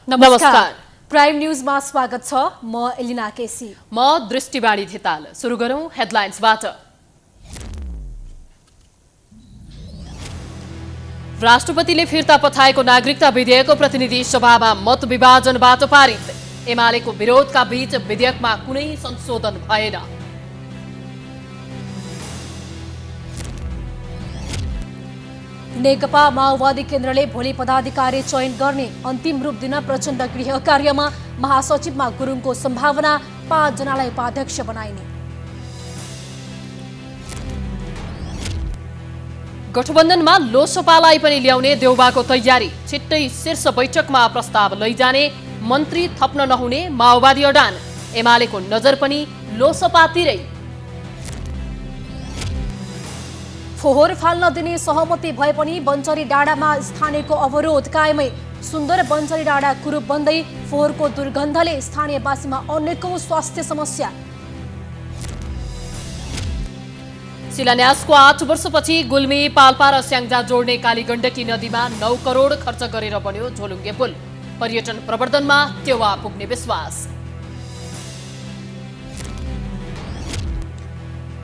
नमस्कार। प्राइम न्यूजमा स्वागत छ। म एलिना केसी। म दृष्टिबाणी धिताल। सुरु गरौं हेडलाइन्सबाट। राष्ट्रपतिले फिर्ता पठाएको नागरिकता विधेयकको प्रतिनिधि सभामा मत विभाजनबाट पारित। एमालेको विरोधका बीच विधेयकमा कुनै संशोधन भएन। नेकपा माओवादी केन्द्रले भोलि पदाधिकारी चयन गर्ने अन्तिम रूप दिन प्रचण्ड गृह कार्यमा। महासचिवमा गुरुङको सम्भावना। 5 जनालाई उपाध्यक्ष बनाइने। गठबन्धनमा लोसपालाई पनि ल्याउने देउबाको तयारी। छिट्टै शीर्ष बैठकमा प्रस्ताव लैजाने। मन्त्री थप्न नहुने माओवादी अडान। एमालेको नजर पनि लोसपातिरै। फोहोर फाल्न दिने सहमति भए पनि बन्चरी डाँडामा स्थानीयको अवरोध कायमै। सुन्दर बन्चरी डाँडा कुरूप बन्दै फोहोरको दुर्गन्धले स्थानीयवासीमा अनेकौं स्वास्थ्य समस्या। शिलान्यासको 8 वर्षपछि गुल्मी, पाल्पा र स्याङ्जा जोड्ने कालीगण्डकी नदीमा 9 करोड खर्च गरेर बन्यो झोलुङ्गे पुल। पर्यटन प्रवर्धनमा टेवा पुग्ने विश्वास।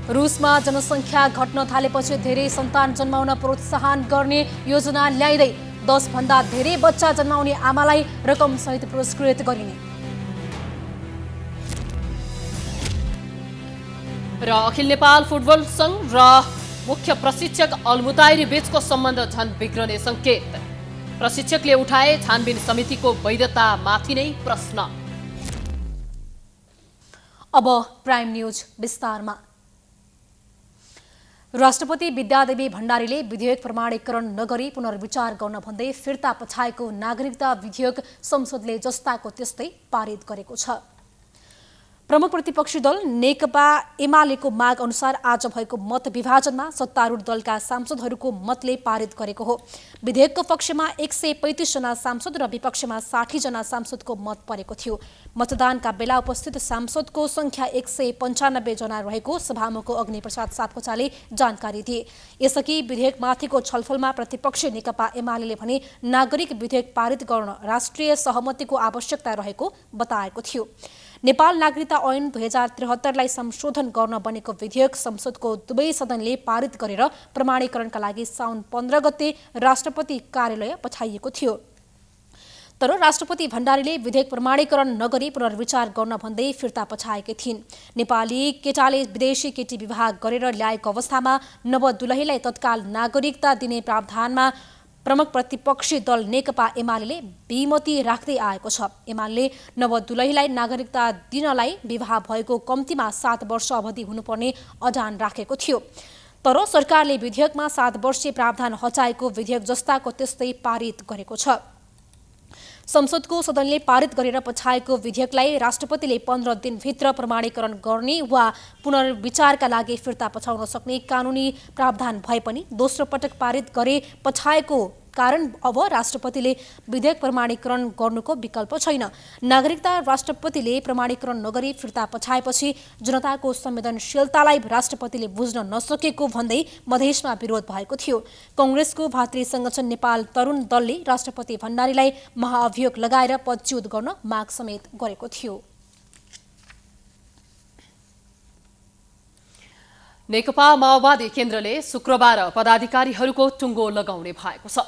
रुसमा जनसङ्ख्या घट्न थालेपछि धेरै सन्तान जन्माउन प्रोत्साहन गर्ने योजना ल्याइँदै 10 भन्दा धेरै बच्चा जन्माउने आमालाई रकमसहित पुरस्कृत गरिने। र अखिल नेपाल फुटबल संघ र मुख्य प्रशिक्षक अलमुताइरी बीचको सम्बन्ध झन बिग्रने संकेत। प्रशिक्षकले उठाए छानबिन समितिको वैधतामाथि नै प्रश्न। अब प्राइम न्यूज विस्तारमा। राष्ट्रपति विद्यादेवी भण्डारीले विधेयक प्रमाणीकरण नगरी पुनर्विचार गर्न भन्दै फिर्ता पठाएको नागरिकता विधेयक संसदले जस्ताको त्यस्तै पारित गरेको छ। प्रमुख प्रतिपक्षी दल नेकपा एमालेको माग अनुसार आज भएको मत विभाजनमा सत्तारूढ दलका सांसदहरूको मतले पारित गरेको हो। विधेयकको पक्षमा 135 जना सांसद र विपक्षमा 60 जना सांसदको मत परेको थियो। मतदानका बेला उपस्थित सांसदको संख्या 195 जना रहेको सभामुख अग्निप्रसाद सापकोटाले जानकारी दिए। यसअघि विधेयकमाथिको छलफलमा प्रतिपक्षी नेकपा एमालेले भने नागरिक विधेयक पारित गर्न राष्ट्रिय सहमतिको आवश्यकता रहेको बताएको थियो। नेपाल नागरिकता ऐन 2073लाई संशोधन गर्न बनेको विधेयक संसदको दुवै सदनले पारित गरेर प्रमाणीकरणका लागि साउन 15 गते राष्ट्रपति कार्यालय पठाइएको थियो। तर राष्ट्रपति भण्डारीले विधेयक प्रमाणीकरण नगरी पुनर्विचार गर्न भन्दै फिर्ता पठाएकी थिइन्। नेपाली केटाले विदेशी केटी विवाह गरेर ल्याएको अवस्थामा नवदुलहीलाई तत्काल नागरिकता दिने प्रावधानमा प्रमुख प्रतिपक्षी दल नेकपा एमाले विमति राख्दै आएको छ। एमाले नवदुलहीलाई नागरिकता दिनलाई विवाह भएको कम्तीमा 7 वर्ष अवधि हुनुपर्ने अडान राखेको थियो। तर सरकारले विधेयकमा 7 वर्षीय प्रावधान हटाएको विधेयक जस्ताको त्यस्तै पारित गरेको छ। संसदको सदनले पारित गरेर पठाएको विधेयकलाई राष्ट्रपतिले 15 दिनभित्र प्रमाणीकरण गर्ने वा पुनर्विचारका लागि फिर्ता पठाउन सक्ने कानुनी प्रावधान भए पनि दोस्रो पटक पारित गरे पठाएको कारण अब राष्ट्रपतिले विधेयक प्रमाणीकरण गर्नुको विकल्प छैन। नागरिकता राष्ट्रपतिले प्रमाणीकरण नगरी फिर्ता पठाएपछि जनताको संवेदनशीलतालाई राष्ट्रपतिले बुझ्न नसकेको भन्दै मधेसमा विरोध भएको थियो। कांग्रेसको भातृ संगठन नेपाल तरुण दलले राष्ट्रपति भण्डारीलाई महाअभियोग लगाएर पदच्युत गर्न माग समेत गरेको थियो। नेकपा माओवादी केन्द्रले शुक्रबार पदाधिकारीहरूको टुङ्गो लगाउने भएको छ।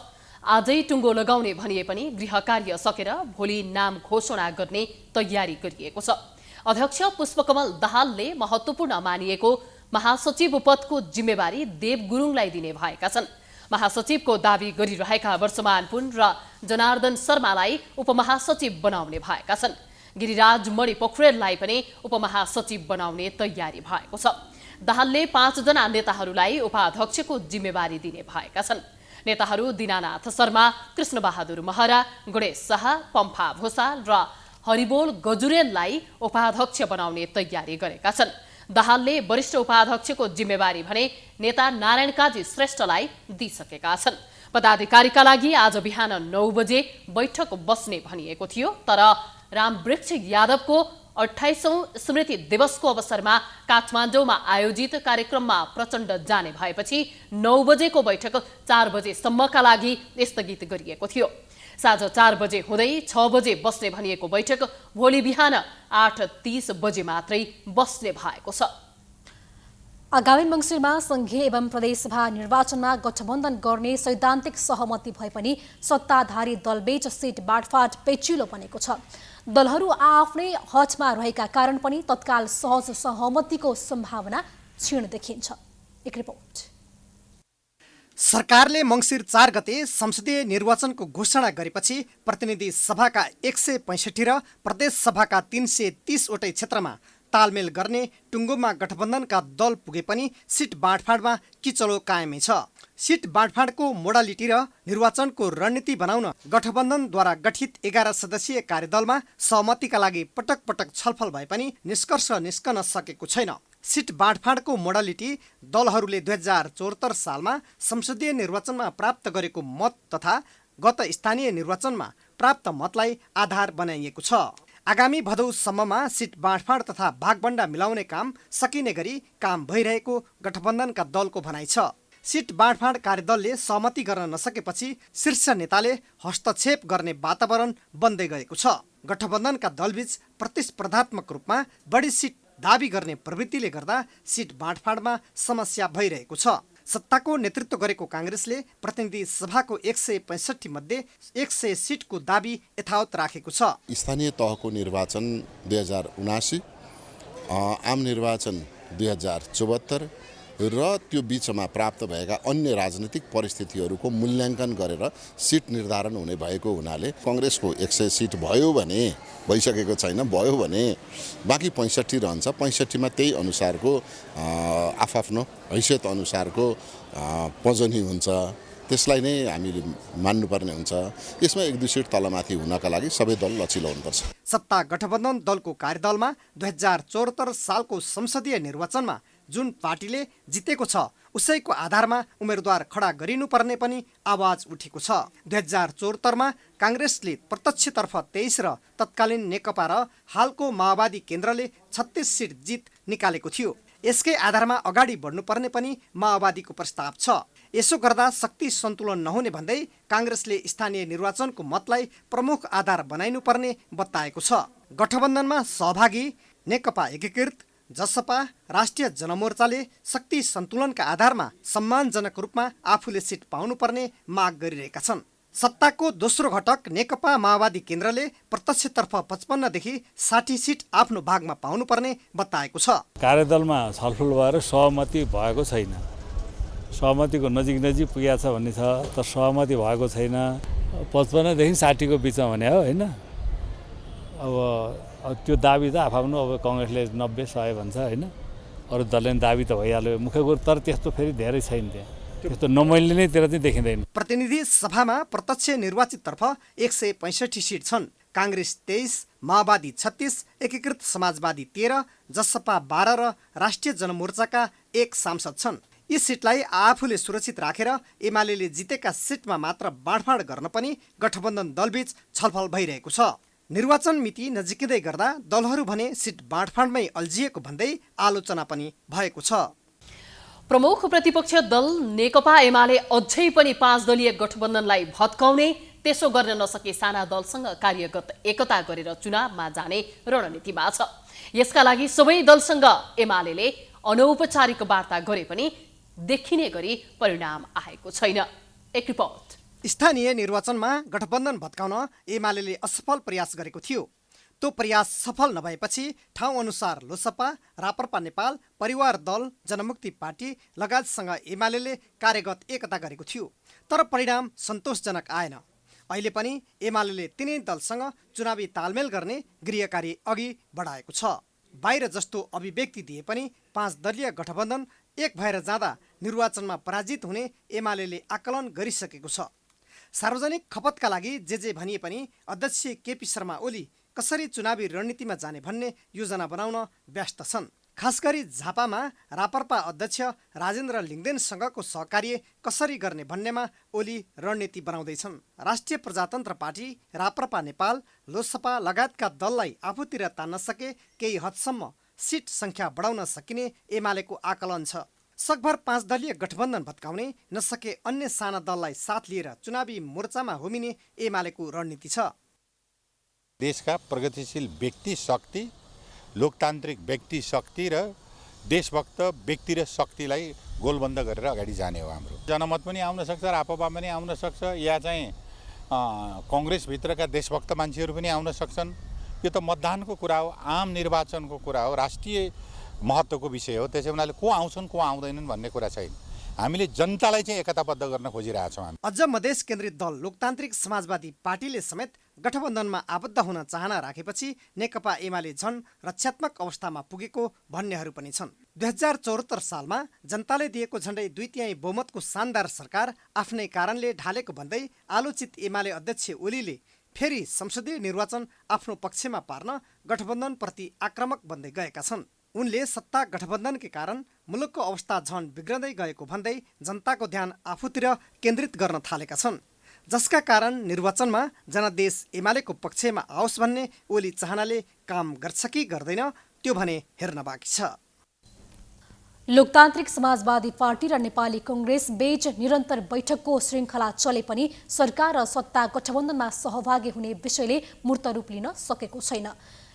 आजै टुङ्गो लगाउने भनिए पनि गृह कार्य सकेर भोलि नाम घोषणा गर्ने तयारी गरिएको छ। अध्यक्ष पुष्पकमल दाहालले महत्त्वपूर्ण मानिएको महासचिव पदको जिम्मेवारी देव गुरुङलाई दिने भएका छन्। महासचिवको दावी गरिरहेका वर्षमान पुन र जनार्दन शर्मालाई उपमहासचिव बनाउने भएका छन्। गिरिराज मणि पोखरेललाई पनि उपमहासचिव बनाउने तयारी भएको छ। दाहालले 5 जना नेताहरूलाई उपाध्यक्षको जिम्मेवारी दिने भएका छन्। नेताहरू दीनानाथ शर्मा, कृष्णबहादुर महरा, गणेश शाह, पम्फा भूषाल र हरिबोल गजुरेललाई उपाध्यक्ष बनाउने तयारी गरेका छन्। दाहालले वरिष्ठ उपाध्यक्षको जिम्मेवारी भने नेता नारायण काजी श्रेष्ठलाई दिइसकेका छन्। पदाधिकारीका लागि आज बिहान 9 बजे बैठक बस्ने भनिएको थियो। तर रामवृक्ष यादवको 28औं स्मृति दिवसको अवसरमा काठमाडौँमा आयोजित कार्यक्रममा प्रचण्ड जाने भएपछि 9 बजेको बैठक 4 बजेसम्मका लागि स्थगित गरिएको थियो। साँझ 4 बजे हुँदै 6 बजे बस्ने भनिएको बैठक भोलि बिहान 8:30 बजे मात्रै बस्ने भएको छ। आगामी मङ्सिरमा संघीय एवं प्रदेशसभा निर्वाचनमा गठबन्धन गर्ने सैद्धान्तिक सहमति भए पनि सत्ताधारी दलबीच सिट बाँडफाँड पेचिलो बनेको छ। दलहरू आफ्नै हठमा रहेका कारण पनि तत्काल सहज सहमतिको सम्भावना क्षीण देखिन्छ। एक रिपोर्ट। सरकारले मङ्सिर 4 गते संसदीय निर्वाचनको घोषणा गरेपछि प्रतिनिधि सभाका 165 र प्रदेश सभाका 330 वटै क्षेत्रमा तालमेल गर्ने टुङ्गोमा गठबन्धनका दल पुगे पनि सिट बाँडफाँडमा किचलो कायमै छ। सिट बाँडफाँडको मोडालिटी र निर्वाचनको रणनीति बनाउन गठबन्धनद्वारा गठित 11 सदस्यीय कार्यदलमा सहमतिका लागि पटक पटक छलफल भए पनि निष्कर्ष निस्कन सकेको छैन। सिट बाँडफाँडको मोडालिटी दलहरूले 2074 सालमा संसदीय निर्वाचनमा प्राप्त गरेको मत तथा गत स्थानीय निर्वाचनमा प्राप्त मतलाई आधार बनाइएको छ। आगामी भदौसम्ममा सिट बाँडफाँड तथा भागबण्डा मिलाउने काम सकिने गरी काम भइरहेको गठबन्धनका दलको भनाइ छ। सिट बाँडफाँड कार्यदलले सहमति गर्न नसकेपछि शीर्ष नेताले हस्तक्षेप गर्ने वातावरण बन्दै गएको छ। गठबन्धनका दलबीच प्रतिस्पर्धात्मक रूपमा बढी सिट दाबी गर्ने प्रवृत्तिले गर्दा सिट बाँडफाँडमा समस्या भइरहेको छ। सत्ताको नेतृत्व गरेको काङ्ग्रेसले प्रतिनिधि सभाको 165 मध्ये 100 सिटको दाबी यथावत राखेको छ। स्थानीय तहको निर्वाचन 2079, आम निर्वाचन 2074 र त्यो बीचमा प्राप्त भएका अन्य राजनीतिक परिस्थितिहरूको मूल्याङ्कन गरेर सिट निर्धारण हुने भएको हुनाले काङ्ग्रेसको 100 सिट भयो भने भइसकेको छैन, भयो भने बाँकी 65 रहन्छ। 65 मा त्यही अनुसारको आफ्नो हैसियत अनुसारको पजनी हुन्छ, त्यसलाई नै हामीले मान्नुपर्ने हुन्छ। यसमा 1-2 सिट तलमाथि हुनका लागि सबै दल लचिलो हुनुपर्छ। सत्ता गठबन्धन दलको कार्यदलमा 2074 सालको संसदीय निर्वाचनमा जुन पार्टीले जितेको छ उसैको आधारमा उम्मेदवार खडा गरिनुपर्ने पनि आवाज उठेको छ। 2074 मा काङ्ग्रेसले प्रत्यक्षतर्फ 23 र तत्कालीन नेकपा र हालको माओवादी केन्द्रले 36 सिट जित निकालेको थियो। यसकै आधारमा अगाडि बढ्नुपर्ने पनि माओवादीको प्रस्ताव छ। यसो गर्दा शक्ति सन्तुलन नहुने भन्दै काङ्ग्रेसले स्थानीय निर्वाचनको मतलाई प्रमुख आधार बनाइनुपर्ने बताएको छ। गठबन्धनमा सहभागी नेकपा एकीकृत, जसपा, राष्ट्रिय जनमोर्चाले शक्ति सन्तुलनका आधारमा सम्मानजनक रूपमा आफूले सिट पाउनुपर्ने माग गरिरहेका छन्। सत्ताको दोस्रो घटक नेकपा माओवादी केन्द्रले प्रत्यक्षतर्फ 55 देखि 60 सिट आफ्नो भागमा पाउनुपर्ने बताएको छ। कार्यदलमा छलफल भएर सहमति भएको छैन। सहमतिको नजिक पुगेको छ भन्ने छ, तर सहमति भएको छैन। 55 देखि 60 को बिचमा भने हो हैन। अब त्यो दाबी त आफ्नो अब काङ्ग्रेसले 90-100 भन्छ हैन, अरू दलले दाबी त भइहाल्यो मुख्य कुरो, तर त्यस्तो फेरि धेरै छैन। त्यस्तो नमैले नै त्यसलाई चाहिँ देखिँदैन। प्रतिनिधि सभामा प्रत्यक्ष निर्वाचिततर्फ 165 सिट छन्। काङ्ग्रेस 23, माओवादी 36, एकीकृत समाजवादी 13, जसपा 12 र राष्ट्रिय जनमोर्चाका 1 सांसद छन्। यी सिटलाई आफूले सुरक्षित राखेर एमाले जितेका सिटमा मात्र बाँडफाँड गर्न पनि गठबन्धन दलबीच छलफल भइरहेको छ। निर्वाचन मिति नजिकै गर्दा दलहरू भने सिट बाँडफाँडमै अल्झिएको भन्दै आलोचना पनि भएको छ। प्रमुख प्रतिपक्ष दल नेकपा एमाले अझै पनि 5 दलीय गठबन्धनलाई भत्काउने, त्यसो गर्न नसके साना दलसँग कार्यगत एकता गरेर चुनावमा जाने रणनीतिमा छ। यसका लागि सबै दलसँग एमाले अनौपचारिक वार्ता गरे पनि देखिने गरी परिणाम आएको छैन। एक रिपोर्ट। स्थानीय निर्वाचनमा गठबन्धन भत्काउन एमाले असफल प्रयास गरेको थियो। त्यो प्रयास सफल नभएपछि ठाउँ अनुसार लोसपा, राप्रपा नेपाल, परिवार दल, जनमुक्ति पार्टी लगायतसँग एमाले कार्यगत एकता गरेको थियो, तर परिणाम सन्तोषजनक आएन। अहिले पनि एमाले तिनै दलसँग चुनावी तालमेल गर्ने गृह कार्य अघि बढाएको छ। बाहिर जस्तो अभिव्यक्ति दिए पनि 5 दलीय गठबन्धन एक भएर जाँदा निर्वाचनमा पराजित हुने एमाले आकलन गरिसकेको छ। सार्वजनिक खपतका लागि जे भनिए पनि अध्यक्ष केपी शर्मा ओली कसरी चुनावी रणनीतिमा जाने भन्ने योजना बनाउन व्यस्त छन्। खास गरी झापामा राप्रपा अध्यक्ष राजेन्द्र लिङ्गदेनसँगको सहकार्य कसरी गर्ने भन्नेमा ओली रणनीति बनाउँदैछन्। राष्ट्रिय प्रजातन्त्र पार्टी, राप्रपा नेपाल, लोसपा लगायतका दललाई आफूतिर तान्न सके केही हदसम्म सिट सङ्ख्या बढाउन सकिने एमालेको आकलन छ। सकभर 5 दलीय गठबन्धन भत्काउने नसके अन्य साना दललाई साथ लिएर चुनावी मोर्चामा होमिने एमालेको रणनीति छ। देशका प्रगतिशील व्यक्ति शक्ति, लोकतान्त्रिक व्यक्ति शक्ति र देशभक्त व्यक्ति र शक्तिलाई गोलबन्द गरेर अगाडि जाने हो। हाम्रो जनमत पनि आउन सक्छ, राप्रपा पनि आउन सक्छ, या चाहिँ कङ्ग्रेसभित्रका देशभक्त मान्छेहरू पनि आउन सक्छन्। यो त मतदानको कुरा हो, आम निर्वाचनको कुरा हो, राष्ट्रिय महत्त्वको विषय हो। त्यसै हुनाले को आउँछन् को आउँदैनन् भन्ने कुरा छैन। हामीले जनतालाई चाहिँ एकताबद्ध गर्न खोजिरहेछौँ। हामी अझ मधेस केन्द्रित दल लोकतान्त्रिक समाजवादी पार्टीले समेत गठबन्धनमा आबद्ध हुन चाहना राखेपछि नेकपा एमाले झन रक्षात्मक अवस्थामा पुगेको भन्नेहरू पनि छन्। 2074 सालमा जनताले दिएको झण्डै 2/3 बहुमतको शानदार सरकार आफ्नै कारणले ढालेको भन्दै आलोचित एमाले अध्यक्ष ओलीले फेरि संसदीय निर्वाचन आफ्नो पक्षमा पार्न गठबन्धनप्रति आक्रामक बन्दै गएका छन्। उनले सत्ता गठबन्धनकै कारण मुलुकको अवस्था झन बिग्रँदै गएको भन्दै जनताको ध्यान आफूतिर केन्द्रित गर्न थालेका छन्, जसका कारण निर्वाचनमा जनादेश एमालेको पक्षमा आओस् भन्ने ओली चाहनाले काम गर्छ कि गर्दैन त्यो भने हेर्न बाँकी छ। लोकतान्त्रिक समाजवादी पार्टी र नेपाली कांग्रेस बीच निरन्तर बैठकको श्रृङ्खला चले पनि सरकार र सत्ता गठबन्धनमा सहभागी हुने विषयले मूर्त रूप लिन सकेको छैन।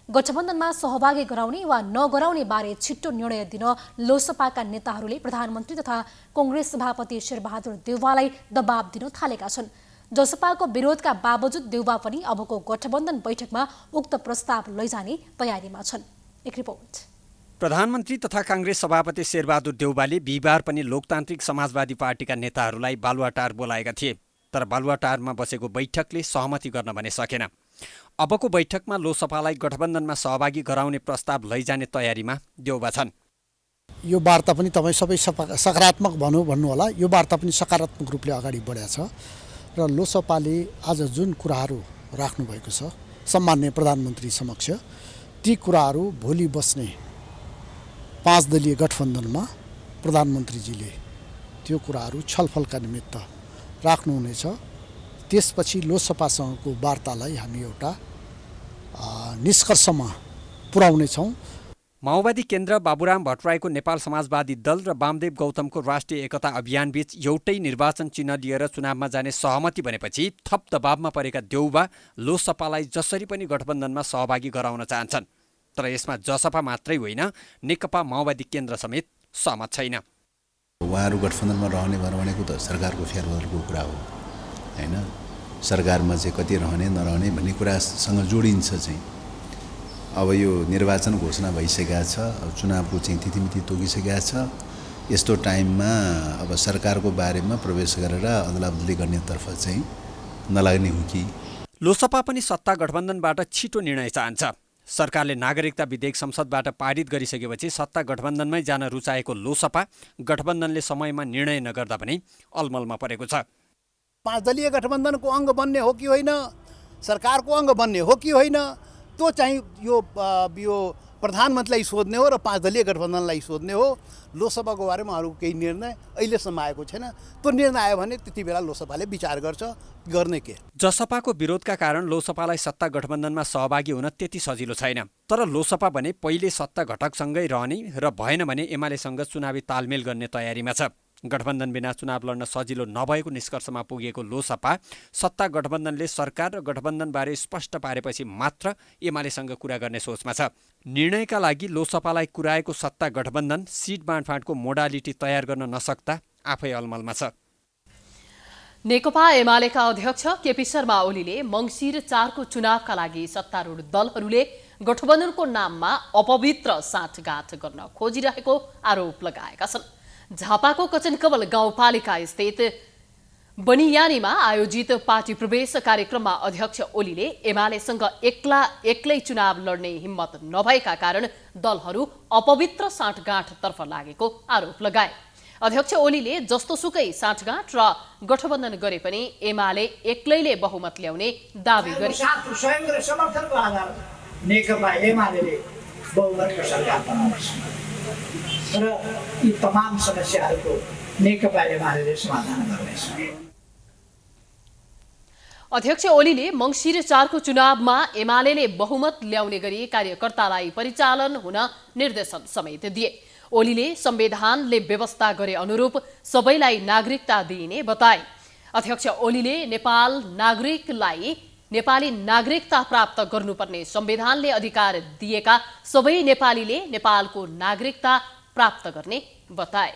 गठबन्धनमा सहभागी गराउने वा नगराउने बारे छिट्टो निर्णय दिन लोसपाका नेताहरूले प्रधानमन्त्री तथा कांग्रेस सभापति शेरबहादुर देउवालाई दबाब दिन थालेका छन्। जसपाको विरोधका बावजुद देउवा पनि अबको गठबन्धन बैठकमा उक्त प्रस्ताव लैजाने तयारीमा छन्। एक रिपोर्ट। प्रधानमन्त्री तथा कांग्रेस सभापति शेरबहादुर देउवाले बिहिबार पनि लोकतान्त्रिक समाजवादी पार्टीका नेताहरूलाई बालुवाटार बोलाएका थिए, तर बालुवाटारमा बसेको बैठकले सहमति गर्न भने सकेन। अबको बैठकमा लोसपालाई गठबन्धनमा सहभागी गराउने प्रस्ताव लैजाने तयारीमा देउवा छन्। यो वार्ता पनि तपाईँ सबै सकारात्मक भन्नु होला, यो वार्ता पनि सकारात्मक रूपले अगाडि बढेको छ र लोसपाले आज जुन कुराहरू राख्नुभएको छ सम्माननीय प्रधानमन्त्री समक्ष, ती कुराहरू भोलि बस्ने 5 दलीय गठबन्धनमा प्रधानमन्त्रीजीले त्यो कुराहरू छलफलका निमित्त राख्नुहुनेछ। त्यसपछि लोकसभासँगको वार्तालाई हामी एउटा निष्कर्षमा पुर्याउनेछौँ। माओवादी केन्द्र बाबुराम भट्टराईको नेपाल समाजवादी दल र वामदेव गौतमको राष्ट्रिय एकता अभियानबीच एउटै निर्वाचन चिन्ह लिएर चुनावमा जाने सहमति बनेपछि थप दबावमा परेका देउवा लोकसभालाई जसरी पनि गठबन्धनमा सहभागी गराउन चाहन्छन्, तर यसमा जसपा मात्रै होइन नेकपा माओवादी केन्द्र समेत सहमत छैन। उहाँहरू गठबन्धनमा रहने भनेको त सरकारको फेरबदलको कुरा हो हैन। सरकारमा चाहिँ कति रहने नरहने भन्ने कुरासँग जोडिन्छ चाहिँ। अब यो निर्वाचन घोषणा भइसकेको छ, अब चुनावको चाहिँ तिथिमिति तोकिसकेको छ। यस्तो टाइममा अब सरकारको बारेमा प्रवेश गरेर अदलाबदली गर्नेतर्फ चाहिँ नलाग्ने हो कि। लोकसभा पनि सत्ता गठबन्धनबाट छिटो निर्णय चाहन्छ। सरकारले नागरिकता विधेयक संसदबाट पारित गरिसकेपछि सत्ता गठबन्धनमै जान रुचाएको लोकसभा गठबन्धनले समयमा निर्णय नगर्दा पनि अलमलमा परेको छ। 5 दलीय गठबन्धनको अङ्ग बन्ने हो कि होइन, सरकारको अङ्ग बन्ने हो कि होइन, त्यो चाहिँ यो प्रधानमन्त्रीलाई सोध्ने हो र 5 दलीय गठबन्धनलाई सोध्ने हो। लोकसभाको बारेमा अरू केही निर्णय अहिलेसम्म आएको छैन। त्यो निर्णय आयो भने त्यति बेला लोकसभाले विचार गर्छ गर्ने के। जसपाको विरोधका कारण लोकसभालाई सत्ता गठबन्धनमा सहभागी हुन त्यति सजिलो छैन, तर लोकसभा भने पहिले सत्ता घटकसँगै रहने र भएन भने एमालेसँग चुनावी तालमेल गर्ने तयारीमा छ। गठबन्धन बिना चुनाव लड्न सजिलो नभएको निष्कर्षमा पुगेको लोकसभा सत्ता गठबन्धनले सरकार र गठबन्धनबारे स्पष्ट पारेपछि मात्र एमालेसँग कुरा गर्ने सोचमा छ। निर्णयका लागि लोकसभालाई कुराएको सत्ता गठबन्धन सिट बाँडफाँडको मोडालिटी तयार गर्न नसक्दा आफै अलमलमा छ। नेकपा एमालेका अध्यक्ष केपी शर्मा ओलीले मङ्सिर 4 को चुनावका लागि सत्तारूढ दलहरूले गठबन्धनको नाममा अपवित्र साँठगाँठ गर्न खोजिरहेको आरोप लगाएका छन्। झापाको कचनकवल गाउँपालिका स्थित बनियानीमा आयोजित पार्टी प्रवेश कार्यक्रममा अध्यक्ष ओलीले एमालेसँग एक्लै चुनाव लड्ने हिम्मत नभएका कारण दलहरू अपवित्र साँठगाँठतर्फ लागेको आरोप लगाए। अध्यक्ष ओलीले जस्तोसुकै साँठगाँठ र गठबन्धन गरे पनि एमाले एक्लैले बहुमत ल्याउने दावी गरे। स्वयं र समर्थनको आधारमा नेकपा एमालेले बहुमतको सरकार बनाउँछ र यी तमाम समस्याहरूको नेकपा एमाले समाधान गर्नेछ। अध्यक्ष ओलीले मङ्सिर 4 को चुनावमा एमाले बहुमत ल्याउने गरी कार्यकर्तालाई परिचालन हुन निर्देशन समेत दिए। ओलीले संविधानले व्यवस्था गरे अनुरूप सबैलाई नागरिकता दिइने बताए। अध्यक्ष ओलीले नेपाली नागरिकता प्राप्त गर्नुपर्ने संविधानले अधिकार दिएका सबै नेपालीले नेपालको नागरिकता प्राप्त गर्ने बताए।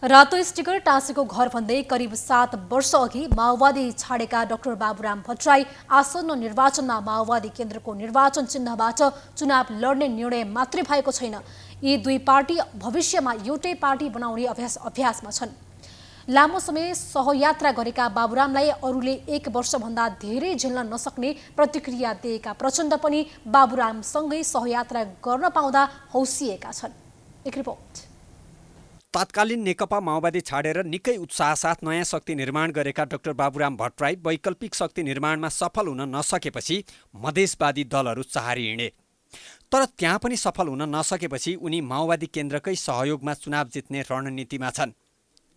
रातो स्टिकर टाँसेको घर भन्दै करिब 7 वर्ष अघि माओवादी छाडेका डाक्टर बाबुराम भट्टराई आसन्न निर्वाचनमा माओवादी केन्द्रको निर्वाचन चिन्हबाट चुनाव लड्ने निर्णय मात्रै भएको छैन। यी दुई पार्टी भविष्यमा एउटै पार्टी बनाउने अभ्यासमा छन्। लामो समय सहयात्रा गरेका बाबुरामलाई अरूले 1 वर्षभन्दा धेरै झेल्न नसक्ने प्रतिक्रिया दिएका प्रचण्ड पनि बाबुरामसँगै सहयात्रा गर्न पाउँदा हौसिएका छन्। एक रिपोर्ट। तत्कालीन नेकपा माओवादी छाडेर निकै उत्साहसाथ नयाँ शक्ति निर्माण गरेका डाक्टर बाबुराम भट्टराई वैकल्पिक शक्ति निर्माणमा सफल हुन नसकेपछि मधेसवादी दलहरू चाहरी हिँडे। तर त्यहाँ पनि सफल हुन नसकेपछि उनी माओवादी केन्द्रकै सहयोगमा चुनाव जित्ने रणनीतिमा छन्।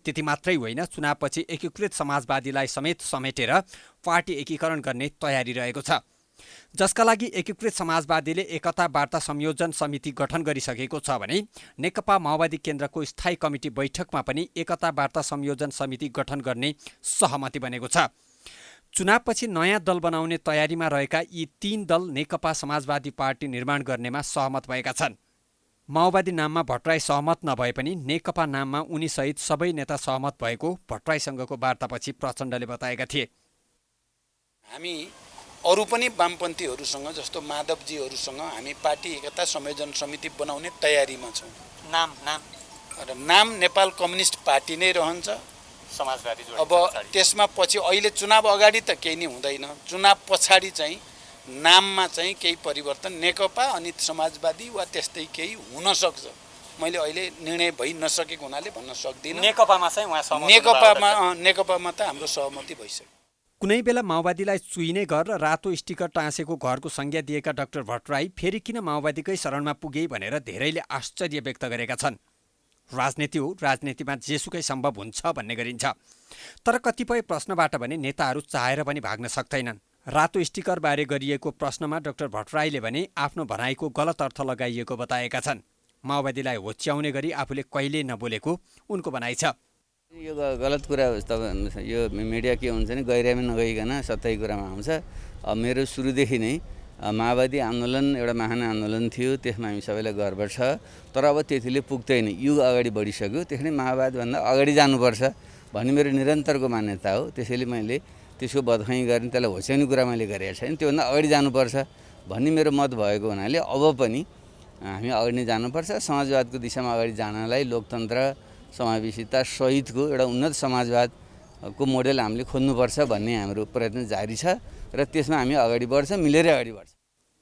त्यति मात्रै होइन, चुनावपछि एकीकृत समाजवादीलाई समेत समेटेर पार्टी एकीकरण गर्ने तयारी रहेको छ, जसका लागि एकीकृत समाजवादीले एकता वार्ता संयोजन समिति गठन गरिसकेको छ भने नेकपा माओवादी केन्द्रको स्थायी कमिटी बैठकमा पनि एकता वार्ता संयोजन समिति गठन गर्ने सहमति बनेको छ। चुनावपछि नयाँ दल बनाउने तयारीमा रहेका यी 3 दल नेकपा समाजवादी पार्टी निर्माण गर्नेमा सहमत भएका छन्। माओवादी नाममा भट्टराई सहमत नभए पनि नेकपा नाममा उनीसहित सबै नेता सहमत भएको भट्टराईसँगको वार्तापछि प्रचण्डले बताएका थिए। हामी अरू पनि वामपन्थीहरूसँग जस्तो माधवजीहरूसँग हामी पार्टी एकता संयोजन समिति बनाउने तयारीमा छौँ। नाम नेपाल कम्युनिस्ट पार्टी नै रहन्छ। समाजवादी अब त्यसमा पछि अहिले चुनाव अगाडि त केही नै हुँदैन, चुनाव पछाडि चाहिँ नाममा चाहिँ केही परिवर्तन नेकपा अनि समाजवादी वा त्यस्तै केही हुन सक्छ। मैले अहिले निर्णय भइ नसकेको हुनाले भन्न सक्दिनँ। नेकपामा चाहिँ उहाँ सहमत नेकपामा त हाम्रो सहमति भइसक्यो। कुनै बेला माओवादीलाई चुइने घर र रातो स्टिकर टाँसेको घरको संज्ञा दिएका डाक्टर भट्टराई फेरि किन माओवादीकै शरणमा पुगे भनेर धेरैले आश्चर्य व्यक्त गरेका छन्। राजनीति हो, राजनीतिमा जेसुकै सम्भव हुन्छ भन्ने गरिन्छ। तर कतिपय प्रश्नबाट भने नेताहरू चाहेर पनि भाग्न सक्दैनन्। रातो स्टिकर बारे गरिएको प्रश्नमा डाक्टर भट्टराईले भने आफ्नो भनाइको गलत अर्थ लगाइएको बताएका छन्। माओवादीलाई होच्याउने गरी आफूले कहिल्यै नबोलेको उनको भनाइ छ। यो गलत कुरा तपाईँ यो मिडिया के हुन्छ नि गहिराइमा नगइकन सत्य कुरामा आउँछ। मेरो सुरुदेखि नै माओवादी आन्दोलन एउटा महान आन्दोलन थियो, त्यसमा हामी सबैलाई गर्व छ। तर अब त्यतिले पुग्दैन, युग अगाडि बढिसक्यो, त्यसले माओवादीभन्दा अगाडि जानुपर्छ भन्ने मेरो निरन्तरको मान्यता हो। त्यसैले मैले त्यसको बदखुवाई गर्ने, त्यसलाई होच्याउने कुरा मैले गरेको छैन। त्योभन्दा अगाडि जानुपर्छ भन्ने मेरो मत भएको हुनाले अब पनि हामी अगाडि नै जानुपर्छ। समाजवादको दिशामा अगाडि जानलाई लोकतन्त्र समावेशिता सहितको एउटा उन्नत समाजवादको मोडेल हामीले खोज्नुपर्छ भन्ने हाम्रो प्रयत्न जारी छ र त्यसमा हामी अगाडि बढ्छ, मिलेरै अगाडि बढ्छ।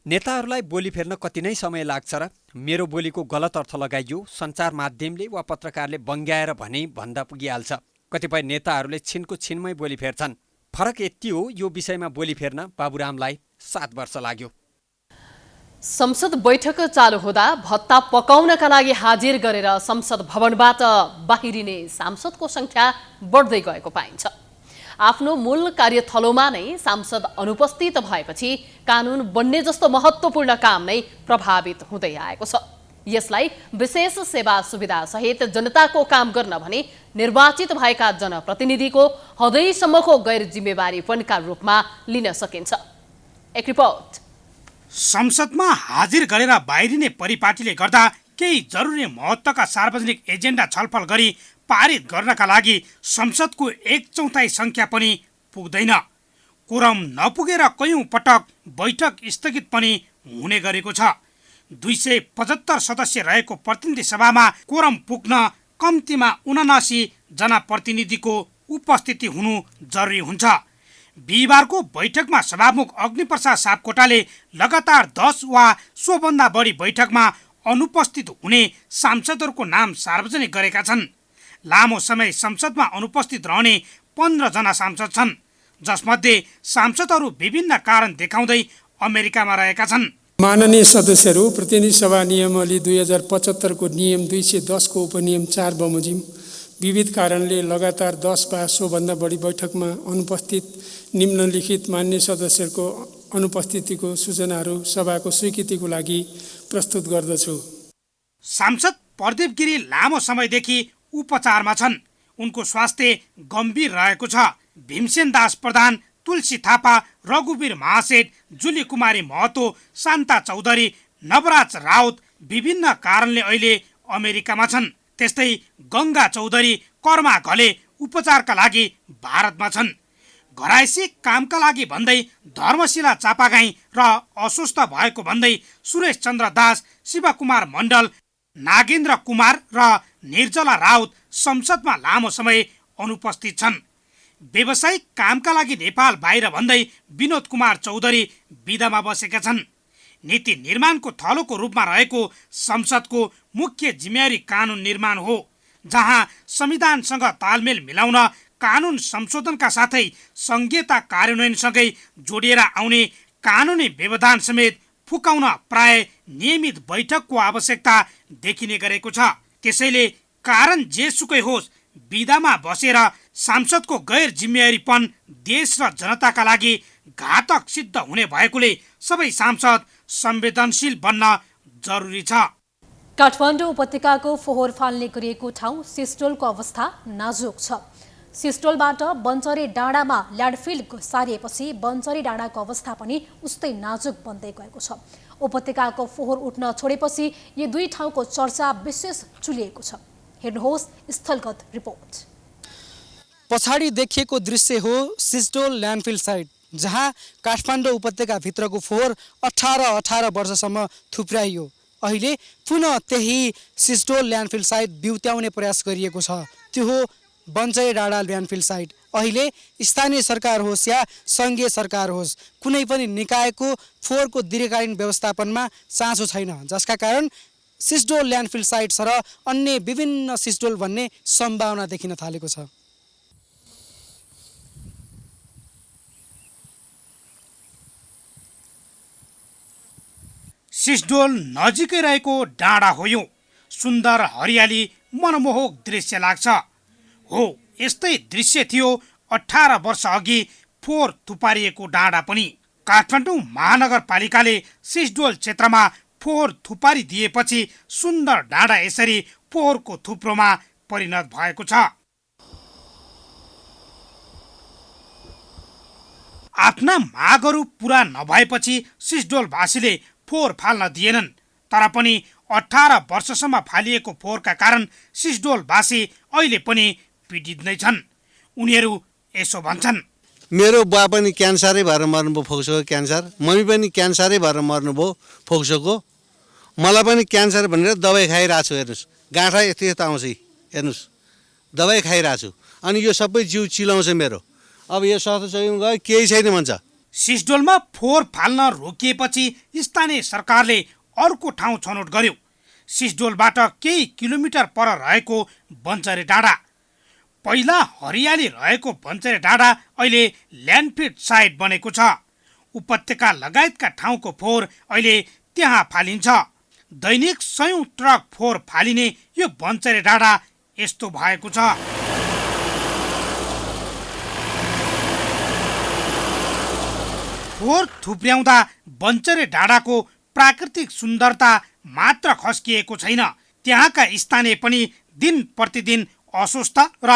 नेताहरूलाई बोली फेर्न कति नै समय लाग्छ र मेरो बोलीको गलत अर्थ लगाइयो, सञ्चार माध्यमले वा पत्रकारले बङ्ग्याएर भन्दा पुगिहाल्छ। कतिपय नेताहरूले छिनको छिनमै बोली फेर्छन्। फरक यति हो, यो विषयमा बोली फेर्न बाबुरामलाई 7 वर्ष लाग्यो। संसद बैठक चालु हुँदा भत्ता पकाउनका लागि हाजिर गरेर संसद भवनबाट बाहिरिने सांसदको संख्या बढ्दै गएको पाइन्छ। आफ्नो मूल कार्यथलोमा नै सांसद अनुपस्थित भएपछि कानुन बन्ने जस्तो महत्त्वपूर्ण काम नै प्रभावित हुँदै आएको छ। यसलाई विशेष सेवा सुविधा सहित जनताको काम गर्न भने निर्वाचित भएका जनप्रतिनिधिको हदैसम्मको गैर जिम्मेवारीपनका रूपमा लिन सकिन्छ। एक रिपोर्ट। संसदमा हाजिर गरेर बाहिरिने परिपाटीले गर्दा केही जरुरी महत्त्वका सार्वजनिक एजेन्डा छलफल गरी पारित गर्नका लागि संसदको 1/4 संख्या पनि पुग्दैन। कोरम नपुगेर कयौं पटक बैठक स्थगित पनि हुने गरेको छ। 275 सदस्य रहेको प्रतिनिधि सभामा कोरम पुग्न कम्तीमा 79 जना प्रतिनिधिको उपस्थिति हुनु जरुरी हुन्छ। बिहिबारको बैठकमा सभामुख अग्निप्रसाद सापकोटाले लगातार 10 वा सोभन्दा बढी बैठकमा अनुपस्थित हुने सांसदहरूको नाम सार्वजनिक गरेका छन्। लामो समय संसदमा अनुपस्थित रहने 15 जना सांसद छन्, जसमध्ये सांसदहरू विभिन्न कारण देखाउँदै अमेरिकामा रहेका छन्। माननीय सदस्यहरू, प्रतिनिधि सभा नियमावली 2075 को नियम 210 को उपनियम 4 बमोजिम विविध कारणले लगातार 10 वा सोभन्दा बढी बैठकमा अनुपस्थित निम्नलिखित मान्य सदस्यहरूको अनुपस्थितिको सूचनाहरू सभाको स्वीकृतिको लागि प्रस्तुत गर्दछु। सांसद प्रदीप गिरी लामो समयदेखि उपचारमा छन्। उनको स्वास्थ्य गम्भीर रहेको छ। भीमसेन दास प्रधान, तुलसी थापा, रघुवीर महासेठ, जुली कुमारी महतो, शान्ता चौधरी, नवराज राउत विभिन्न कारणले अहिले अमेरिकामा छन्। त्यस्तै गङ्गा चौधरी, कर्मा घले उपचारका लागि भारतमा छन्। घरायसी कामका लागि भन्दै धर्मशिला चापागाई र अस्वस्थ भएको भन्दै सुरेश चन्द्र दास, शिवकुमार मण्डल, नागेन्द्र कुमार र निर्जला राउत संसदमा लामो समय अनुपस्थित छन्। व्यावसायिक कामका लागि नेपाल बाहिर भन्दै विनोद कुमार चौधरी विदामा बसेका छन्। नीति निर्माणको थलोको रूपमा रहेको संसदको मुख्य जिम्मेवारी कानुन निर्माण हो, जहाँ संविधानसँग तालमेल मिलाउन कानुन संशोधनका साथै संघीयता कार्यान्वयनसँगै जोडिएर आउने कानुनी व्यवधान समेत फुकाउन प्राय नियमित बैठकको आवश्यकता देखिने गरेको छ। त्यसैले कारण जेसुकै होस्, विधामा बसेर सांसदको गैर जिम्मेवारीपन देश र जनताका लागि घातक सिद्ध हुने भएकोले सबै सांसद संवेदनशील बन्न जरुरी छ। काठमाडौँ उपत्यकाको फोहोर फाल्ने गरिएको ठाउँ सिस्टोलको अवस्था नाजुक छ। सिस्टोलबाट बन्चरे डाँडामा ल्यान्डफिल सारिएपछि बन्चरे डाँडाको अवस्था पनि उस्तै नाजुक बन्दै गएको छ। उपत्यकाको फोहोर उठ्न छोडेपछि यी दुई ठाउँको चर्चा विशेष चुलिएको छ। हेर्नुहोस् स्थलगत रिपोर्ट। पछाडि देखिएको दृश्य हो सिस्टोल ल्यान्डफिल साइट, जहाँ काठमाडौँ उपत्यकाभित्रको फोहोर 18 वर्षसम्म थुप्र्याइयो। अहिले पुनः त्यही सिस्टोल ल्यान्डफिल साइट बिउत्याउने प्रयास गरिएको छ। त्यो हो बन्चरे डाँडा ल्यान्डफिल साइट। अहिले स्थानीय सरकार होस् या सङ्घीय सरकार होस्, कुनै पनि निकायको फोहोरको दीर्घकालीन व्यवस्थापनमा चासो छैन, जसका कारण सिस्टोल ल्यान्डफिल साइट र अन्य विभिन्न सिस्टोल भन्ने सम्भावना देखिन थालेको छ। सिस्डोल नजिकै रहेको डाँडा हो यो। सुन्दर हरियाली मनमोहक दृश्य लाग्छ। हो, यस्तै दृश्य थियो 18 वर्ष अघि फोहोर थुपारिएको डाँडा पनि। काठमाडौँ महानगरपालिकाले सिस्डोल क्षेत्रमा फोहोर थुपारिदिएपछि सुन्दर डाँडा यसरी फोहोरको थुप्रोमा परिणत भएको छ। आफ्ना मागहरू पूरा नभएपछि सिस्डोलवासीले फोहोर फाल्न दिएनन्। तर पनि 18 वर्षसम्म फालिएको फोहोरका कारण सिस्डोलवासी अहिले पनि पीडित नै छन्। उनीहरू यसो भन्छन्। मेरो बुवा पनि क्यान्सरै भएर मर्नुभयो, फोक्सोको क्यान्सर। मम्मी पनि क्यान्सरै भएर मर्नुभयो, फोक्सोको। मलाई पनि क्यान्सर भनेर दबाई खाइरहेको छु। हेर्नुहोस्, गाँठा यस्तो यस्तो आउँछ, हेर्नुहोस्, दबाई खाइरहेको छु। अनि यो सबै जिउ चिलाउँछ मेरो। अब यो सस्तो चाहिँ गयो, केही छैन भन्छ। सिस्डोलमा फोहोर फाल्न रोकिएपछि स्थानीय सरकारले अर्को ठाउँ छनौट गर्यो। सिस्डोलबाट केही किलोमिटर पर रहेको बन्चरे डाँडा। पहिला हरियाली रहेको बन्चरे डाँडा अहिले ल्यान्डफिल साइट बनेको छ। उपत्यका लगायतका ठाउँको फोहोर अहिले त्यहाँ फालिन्छ। दैनिक 100 ट्रक फोहोर फालिने यो बन्चरे डाँडा यस्तो भएको छ। फोहोर थुप्र्याउँदा बन्चरे डाँडाको प्राकृतिक सुन्दरता मात्र खस्किएको छैन, त्यहाँका स्थानीय पनि दिन प्रतिदिन अस्वस्थ र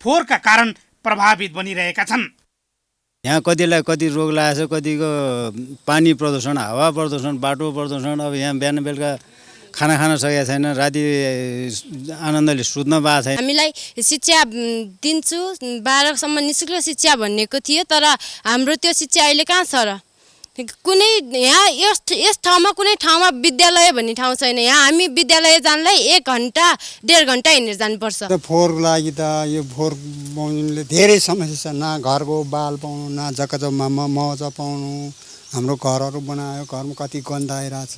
फोहोरका कारण प्रभावित बनिरहेका छन्। यहाँ कतिलाई कति रोग लागेको छ, कतिको पानी प्रदूषण, हावा प्रदूषण, बाटो प्रदूषण। अब यहाँ बिहान बेलुका खाना खान सकेका छैन, राति आनन्दले सुत्न पाएको छैन। हामीलाई शिक्षा दिन्छु 12सम्म निशुल्क शिक्षा भन्नेको थियो, तर हाम्रो त्यो शिक्षा अहिले कहाँ छ र? कुनै यहाँ यस ठाउँमा कुनै ठाउँमा विद्यालय भन्ने ठाउँ छैन। यहाँ हामी विद्यालय जानलाई 1 घन्टा 1.5 घन्टा हिँडेर जानुपर्छ। फोहोर लागि त यो फोहोर पाउनुले धेरै समस्या छ। न घरको बाल पाउनु, न जग्गा मजा पाउनु। हाम्रो घरहरू बनायो, घरमा कति गन्ध आइरहेछ,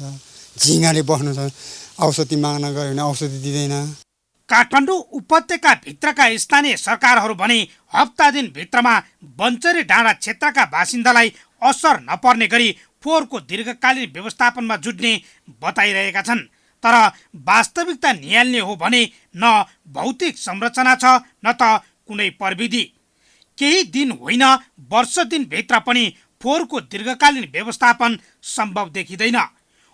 झिँगाले बस्नु छ। औषधि माग्न गयो भने औषधि दिँदैन। काठमाडौँ उपत्यका भित्रका स्थानीय सरकारहरू भने हप्ता दिन भित्रमा बन्चरे डाँडा क्षेत्रका बासिन्दालाई असर नपर्ने गरी फोहोरको दीर्घकालीन व्यवस्थापनमा जुट्ने बताइरहेका छन्। तर वास्तविकता निहाल्ने हो भने न भौतिक संरचना छ, न त कुनै प्रविधि। केही दिन होइन, वर्ष दिनभित्र पनि फोहोरको दीर्घकालीन व्यवस्थापन सम्भव देखिँदैन।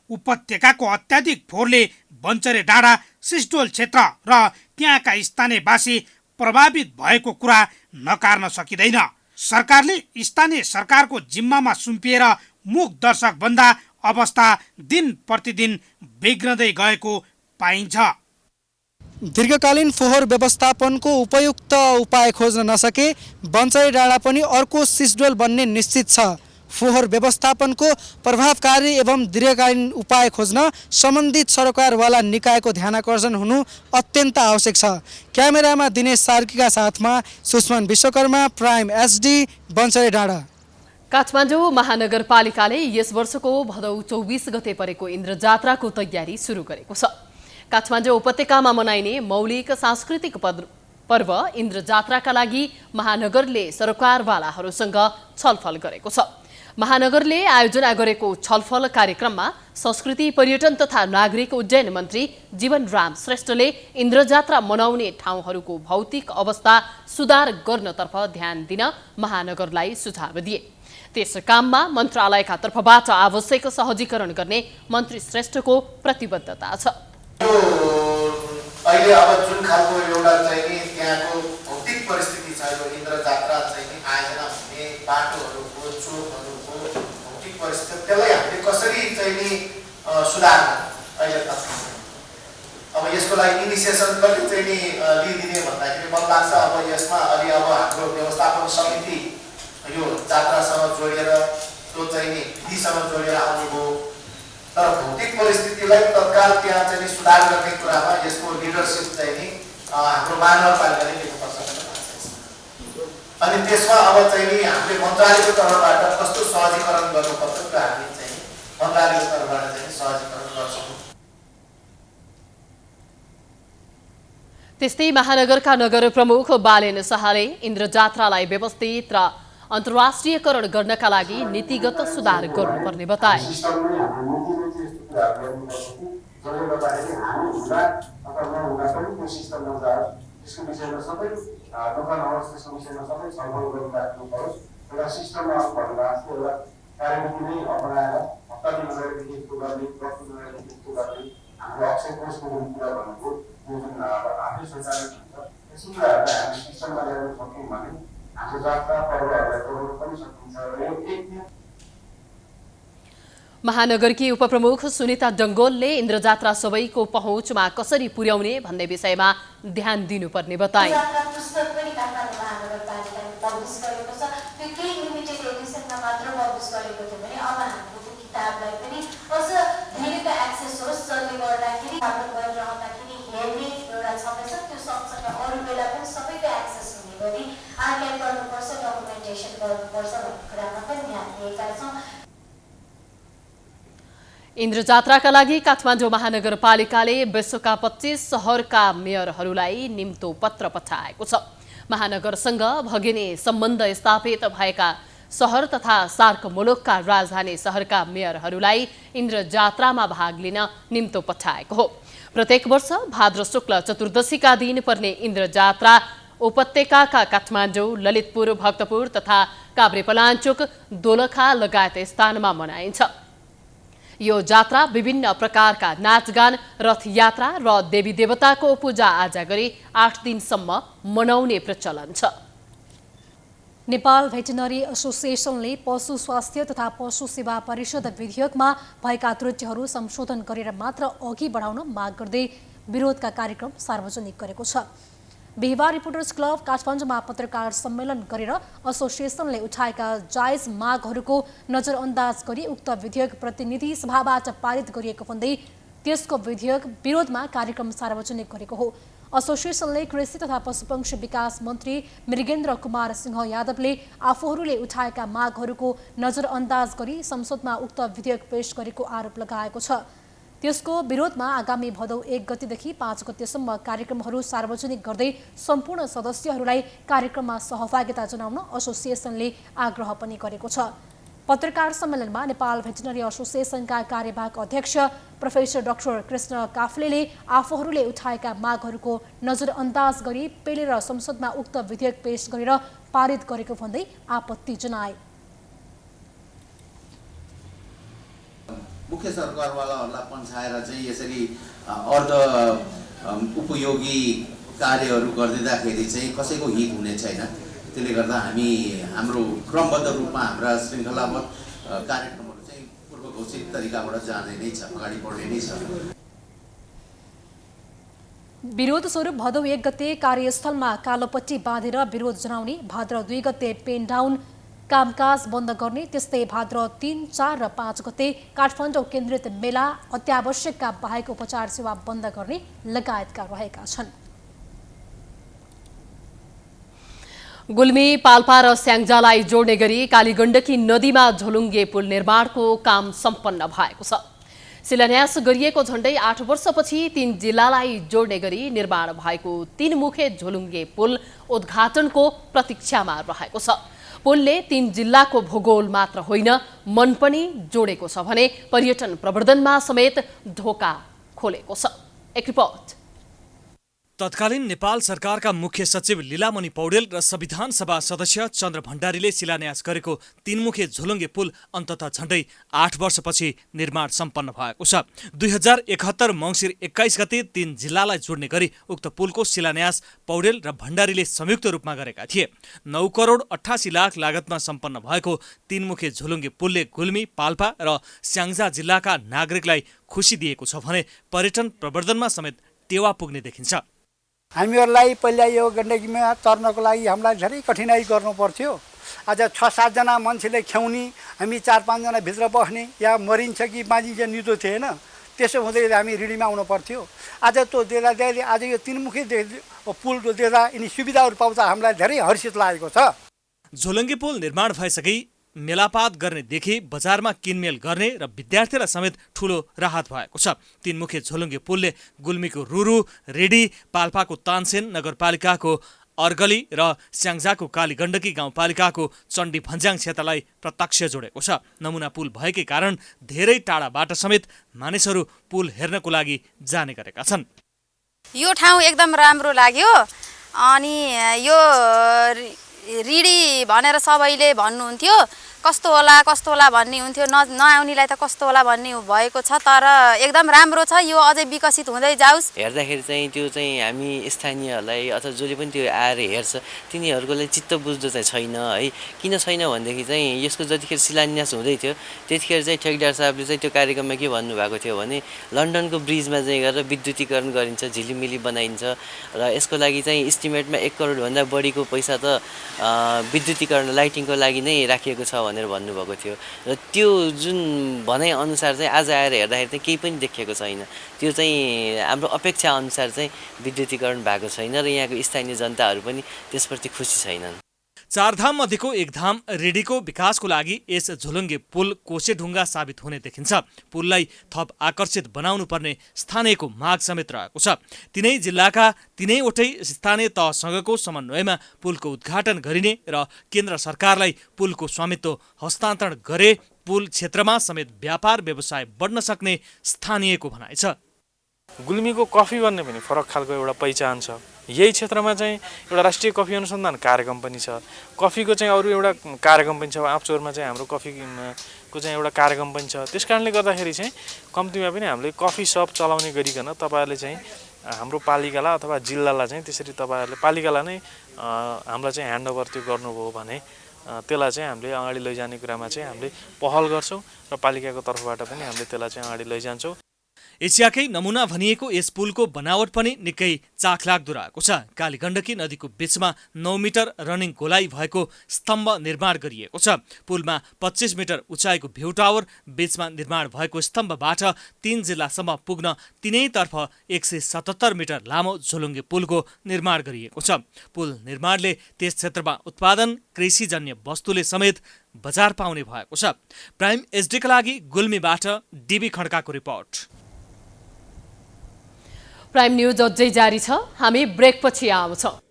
उपत्यकाको अत्याधिक फोहोरले बन्चरे डाँडा, सिस्टोल क्षेत्र र त्यहाँका स्थानीयवासी प्रभावित भएको कुरा नकार्न सकिँदैन। सरकारले स्थानीय सरकारको जिम्मामा सुम्पिएर मुख दर्शक भन्दा अवस्था दिन प्रतिदिन बिग्रदै गएको पाइन्छ। दीर्घकालीन फोहोर व्यवस्थापनको उपयुक्त उपाय खोज्न नसके बन्चरे डाँडा पनि अर्को सिस्डोल बन्ने निश्चित छ। फोहोर व्यवस्थापनको प्रभावकारी एवं दीर्घकालीन उपाय खोज्न सम्बन्धित सरकारवाला निकायको ध्यानाकर्षण हुनु अत्यन्त आवश्यक छ। क्यामेरामा दिनेश सार्कीका साथमा सुष्मन विश्वकर्मा, प्राइम SD, बन्चरे डाँडा। काठमाडौँ महानगरपालिकाले यस वर्षको भदौ 24 गते परेको इन्द्र जात्राको तयारी सुरु गरेको छ। काठमाडौँ उपत्यकामा मनाइने मौलिक सांस्कृतिक पर्व इन्द्र जात्राका लागि महानगरले सरकारवालाहरूसँग छलफल गरेको छ। महानगरले आयोजना गरेको छलफल कार्यक्रममा संस्कृति पर्यटन तथा नागरिक उड्डयन मन्त्री जीवनराम श्रेष्ठले इन्द्र जात्रा मनाउने ठाउँहरूको भौतिक अवस्था सुधार गर्नतर्फ ध्यान दिन महानगरलाई सुझाव दिए। त्यस काममा मन्त्रालयका तर्फबाट आवश्यक सहजीकरण गर्ने मन्त्री श्रेष्ठको प्रतिबद्धता छ। अहिले अब जुन खालको एउटा चाहिँ नि त्यहाँको भौतिक परिस्थिति छ, यो इन्द्र जात्रा चाहिँ नि आयोजना हुने बाटोहरूको, चोकहरूको भौतिक परिस्थिति, त्यसलाई हामीले कसरी चाहिँ नि सुधार अहिले तक अब यसको लागि इनिसिएसन कति चाहिँ नि लिइदिने भन्दाखेरि मन लाग्छ अब यसमा अलि अब हाम्रो व्यवस्थापन समिति यो जात्रासँग जोडेर त्यो चाहिँ नि विधिसँग जोडेर आउनुभयो। तर भौतिक परिस्थितिलाई तत्काल त्यहाँ चाहिँ सुधार गर्ने कुरामा यसको लिडरसिप चाहिँ नि हाम्रो महानगरपालिकाले लिनुपर्छ भन्ने लाग्छ। अनि त्यसमा अब चाहिँ नि हामीले मन्त्रालयको तर्फबाट कस्तो सहजीकरण गर्नुपर्छ त्यो हामी चाहिँ मन्त्रालयको तर्फबाट चाहिँ सहजीकरण गर्छौँ। त्यस्तै महानगरका नगर प्रमुख बालेन शाहले इन्द्र जात्रालाई व्यवस्थित र अन्तर्राष्ट्रियकरण गर्नका लागि नीतिगत सुधार गर्नुपर्ने बताए। महानगरकी उपप्रमुख सुनिता डङ्गोलले इन्द्र जात्रा सबैको पहुँचमा कसरी पुर्याउने भन्ने विषयमा ध्यान दिनुपर्ने बताए। इन्द्र जात्राका लागि काठमाडौँ महानगरपालिकाले विश्वका 25 शहरका मेयरहरूलाई निम्तो पत्र पठाएको छ। महानगरसँग भगिनी सम्बन्ध स्थापित भएका शहर तथा सार्क मुलुकका राजधानी शहरका मेयरहरूलाई इन्द्र जात्रामा भाग लिन निम्तो पठाएको हो। प्रत्येक वर्ष भाद्र शुक्ल चतुर्दशीका दिन पर्ने इन्द्र जात्रा उपत्यकाका काठमाडौँ, ललितपुर, भक्तपुर तथा काभ्रेपलाञ्चोक, दोलखा लगायत स्थानमा मनाइन्छ। यो जात्रा विभिन्न प्रकारका नाचगान, रथयात्रा र देवी देवताको पूजा आजा गरी 8 दिनसम्म मनाउने प्रचलन छ। नेपाल भेटनरी एसोसिएसनले पशु स्वास्थ्य तथा पशु सेवा परिषद विधेयकमा भएका त्रुटिहरू संशोधन गरेर मात्र अघि बढाउन माग गर्दै विरोधका कार्यक्रम सार्वजनिक गरेको छ। बिहिबार रिपोर्टर्स क्लब काठमाडौँमा पत्रकार सम्मेलन गरेर एसोसिएसनले उठाएका जायज मागहरूको नजरअन्दाज गरी उक्त विधेयक प्रतिनिधि सभाबाट पारित गरिएको भन्दै त्यसको विधेयक विरोधमा कार्यक्रम सार्वजनिक गरेको हो। एसोसिएसनले कृषि तथा पशुपक्षी विकास मन्त्री मृगेन्द्र कुमार सिंह यादवले आफूहरूले उठाएका मागहरूको नजरअन्दाज गरी संसदमा उक्त विधेयक पेश गरेको आरोप लगाएको छ। त्यसको विरोधमा आगामी भदौ 1 गतेदेखि 5 गतेसम्म कार्यक्रमहरू सार्वजनिक गर्दै सम्पूर्ण सदस्यहरूलाई कार्यक्रममा सहभागिता जनाउन एसोसिएसनले आग्रह पनि गरेको छ। पत्रकार सम्मेलनमा नेपाल भेटनरी एसोसिएसनका कार्यवाहक अध्यक्ष प्रोफेसर डाक्टर कृष्ण काफ्लेले आफूहरूले उठाएका मागहरूको नजरअन्दाज गरी पेलेर संसदमा उक्त विधेयक पेश गरेर पारित गरेको भन्दै आपत्ति जनाए। मुख्य मुख्य सरकारवालाहरूलाई पन्छाएर चाहिँ यसरी अर्ध उपयोगी कार्यहरू गरिदिँदाखेरि चाहिँ कसैको हित हुने छैन। त्यसले गर्दा हामी हाम्रो क्रमबद्ध रूपमा हाम्रा श्रृङ्खलाबद्ध कार्यक्रमहरू चाहिँ पूर्व घोषित तरिकाबाट जाने नै छ, अगाडि बढ्ने नै छ। विरोध स्वरूप भदौ 1 गते कार्यस्थलमा कालोपट्टी बाँधेर विरोध जनाउने, भाद्र 2 गते पेन डाउन कामकाज बन्द गर्ने, त्यस्तै भाद्र 3, 4 र 5 गते काठमाडौँ केन्द्रित मेला अत्यावश्यकका बाहेक उपचार सेवा बन्द गर्ने लगायतका रहेका छन्। गुल्मी, पाल्पा र स्याङ्जालाई जोड्ने गरी कालीगण्डकी नदीमा झोलुङ्गे पुल निर्माणको काम सम्पन्न भएको छ। शिलान्यास गरिएको झण्डै 8 वर्षपछि 3 जिल्लालाई जोड्ने गरी निर्माण भएको 3 मुखे झोलुङ्गे पुल उद्घाटनको प्रतीक्षामा रहेको छ। पुलले 3 जिल्लाको भूगोल मात्र होइन, मन पनि जोडेको छ भने पर्यटन प्रवर्धनमा समेत ढोका खोलेको छ। एक रिपोर्ट। तत्कालीन नेपाल सरकारका मुख्य सचिव लीलामणि पौडेल र संविधान सभा सदस्य चन्द्र भण्डारीले शिलान्यास गरेको 3 मुखे झोलुङ्गे पुल अन्ततः झण्डै 8 वर्षपछि निर्माण सम्पन्न भएको छ। 2071 मङ्सिर 21 गते 3 जिल्लालाई जोड्ने गरी उक्त पुलको शिलान्यास पौडेल र भण्डारीले संयुक्त रूपमा गरेका थिए। 9 करोड 88 लाख लागतमा सम्पन्न भएको 3 मुखे झोलुङ्गे पुलले गुल्मी, पाल्पा र स्याङ्जा जिल्लाका नागरिकलाई खुसी दिएको छ भने पर्यटन प्रवर्धनमा समेत टेवा पुग्ने देखिन्छ। हामीहरूलाई पहिला यो गण्डकीमा तर्नको लागि हामीलाई धेरै कठिनाइ गर्नु पर्थ्यो। आज 6-7 जना मान्छेले ख्याउने, हामी 4-5 जना भित्र बस्ने, या मरिन्छ कि बाँचिन्छ निदो थिएन। त्यसो हुँदै हामी रिडीमा आउनु पर्थ्यो। आज त्यो देख्दा आज यो 3 मुखे पुल देख्दा यिनी सुविधाहरू पाउँदा हामीलाई धेरै हर्षित लागेको छ। झोलुङ्गे पुल निर्माण भएसँगै मेलापात गर्नेदेखि बजारमा किनमेल गर्ने र विद्यार्थीलाई समेत ठूलो राहत भएको छ। 3 मुखे झोलुङ्गे पुलले गुल्मीको रुरु, रेडी, पाल्पाको तानसेन नगरपालिकाको अर्गली र स्याङ्जाको कालीगण्डकी गाउँपालिकाको चण्डी भन्ज्याङ क्षेत्रलाई प्रत्यक्ष जोडेको छ। नमुना पुल भएकै कारण धेरै टाढाबाट समेत मानिसहरू पुल हेर्नको लागि जाने गरेका छन्। यो ठाउँ एकदम राम्रो लाग्यो। अनि यो रिडी भनेर सबैले भन्नुहुन्थ्यो, कस्तो होला भन्ने हुन्थ्यो, नआउनेलाई त कस्तो होला भन्ने भएको छ। तर एकदम राम्रो छ, यो अझै विकसित हुँदै जाओस्। हेर्दाखेरि चाहिँ त्यो चाहिँ हामी स्थानीयहरूलाई अथवा जसले पनि त्यो आएर हेर्छ तिनीहरूको लागि चित्त बुझ्दो चाहिँ छैन है। किन छैन भनेदेखि चाहिँ यसको जतिखेर शिलान्यास हुँदै थियो त्यतिखेर चाहिँ ठेकदार साहबले चाहिँ त्यो कार्यक्रममा के भन्नुभएको थियो भने लन्डनको ब्रिजमा चाहिँ गरेर विद्युतीकरण गरिन्छ, झिलिमिली बनाइन्छ र यसको लागि चाहिँ इस्टिमेटमा 1 करोडभन्दा बढीको पैसा त विद्युतीकरण लाइटिङको लागि नै राखिएको छ भनेर भन्नुभएको थियो। र त्यो जुन भनाइ अनुसार चाहिँ आज आएर हेर्दाखेरि चाहिँ केही पनि देखिएको छैन। त्यो चाहिँ हाम्रो अपेक्षा अनुसार चाहिँ विद्युतीकरण भएको छैन र यहाँको स्थानीय जनताहरू पनि त्यसप्रति खुसी छैनन्। 4 धाम मध्येको एक धाम रेडीको विकासको लागि यस झोलुङ्गे पुल कोसेढुङ्गा साबित हुने देखिन्छ। पुललाई थप आकर्षित बनाउनु पर्ने स्थानीयको माग समेत रहेको छ। तिनै जिल्लाका तिनैवटै स्थानीय तहसँगको समन्वयमा पुलको उद्घाटन गरिने र केन्द्र सरकारलाई पुलको स्वामित्व हस्तान्तरण गरे पुल क्षेत्रमा समेत व्यापार व्यवसाय बढ्न सक्ने स्थानीयको भनाइ छ। गुल्मीको कफी भन्ने पनि फरक खालको एउटा पहिचान छ। यही क्षेत्रमा चाहिँ एउटा राष्ट्रिय कफी अनुसन्धान कार्यक्रम पनि छ। कफीको चाहिँ अरू एउटा कार्यक्रम पनि छ। आपचौरमा चाहिँ हाम्रो कफीको चाहिँ एउटा कार्यक्रम पनि छ। त्यसकारणले गर्दाखेरि चाहिँ कम्तीमा पनि हामीले कफी सप चलाउने गरिकन तपाईँहरूले चाहिँ हाम्रो पालिकालाई अथवा जिल्लालाई चाहिँ त्यसरी तपाईँहरूले पालिकालाई नै हामीलाई चाहिँ ह्यान्डओभर त्यो गर्नुभयो भने त्यसलाई चाहिँ हामीले अगाडि लैजाने कुरामा चाहिँ हामीले पहल गर्छौँ र पालिकाको तर्फबाट पनि हामीले त्यसलाई चाहिँ अगाडि लैजान्छौँ। एसियाकै नमुना भनिएको यस पुलको बनावट पनि निकै चाखलाग्दो रहेको छ। कालीगण्डकी नदीको बीचमा 9 मिटर रनिङ गोलाइ भएको स्तम्भ निर्माण गरिएको छ। पुलमा 25 मिटर उचाइको भ्यू टावर, बीचमा निर्माण भएको स्तम्भबाट 3 जिल्लासम्म पुग्न तिनैतर्फ 177 मिटर लामो झोलुङ्गे पुलको निर्माण गरिएको छ। पुल निर्माणले त्यस क्षेत्रमा उत्पादन कृषिजन्य वस्तुले समेत बजार पाउने भएको छ। प्राइम एचडीका लागि गुल्मीबाट डीबी खड्काको रिपोर्ट। प्राइम न्यूज अझै जारी छ, हामी ब्रेकपछि आउँछौँ।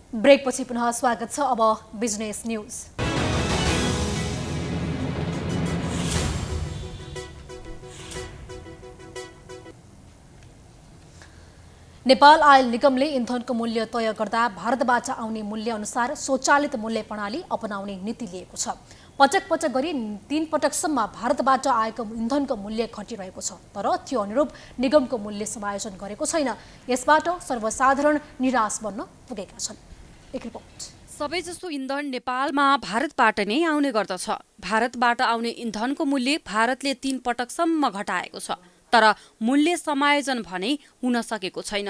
ब्रेकपछि पुनः स्वागत छ। अब बिजनेस न्यूज। नेपाल आयल निगमले इन्धनको मूल्य तय गर्दा भारतबाट आउने मूल्य अनुसार स्वचालित मूल्य प्रणाली अपनाउने नीति लिएको छ। पटक पटक गरी 3 पटकसम्म भारतबाट आएको इन्धनको मूल्य घटिरहेको छ, तर त्यो अनुरूप निगमको मूल्य समायोजन गरेको छैन। यसबाट सर्वसाधारण निराश बन्न पुगेका छन्। एक रिपोर्ट। सबैजसो इन्धन नेपालमा भारतबाट नै आउने गर्दछ। भारतबाट आउने इन्धनको मूल्य भारतले 3 पटकसम्म घटाएको छ, तर मूल्य समायोजन भने हुन सकेको छैन।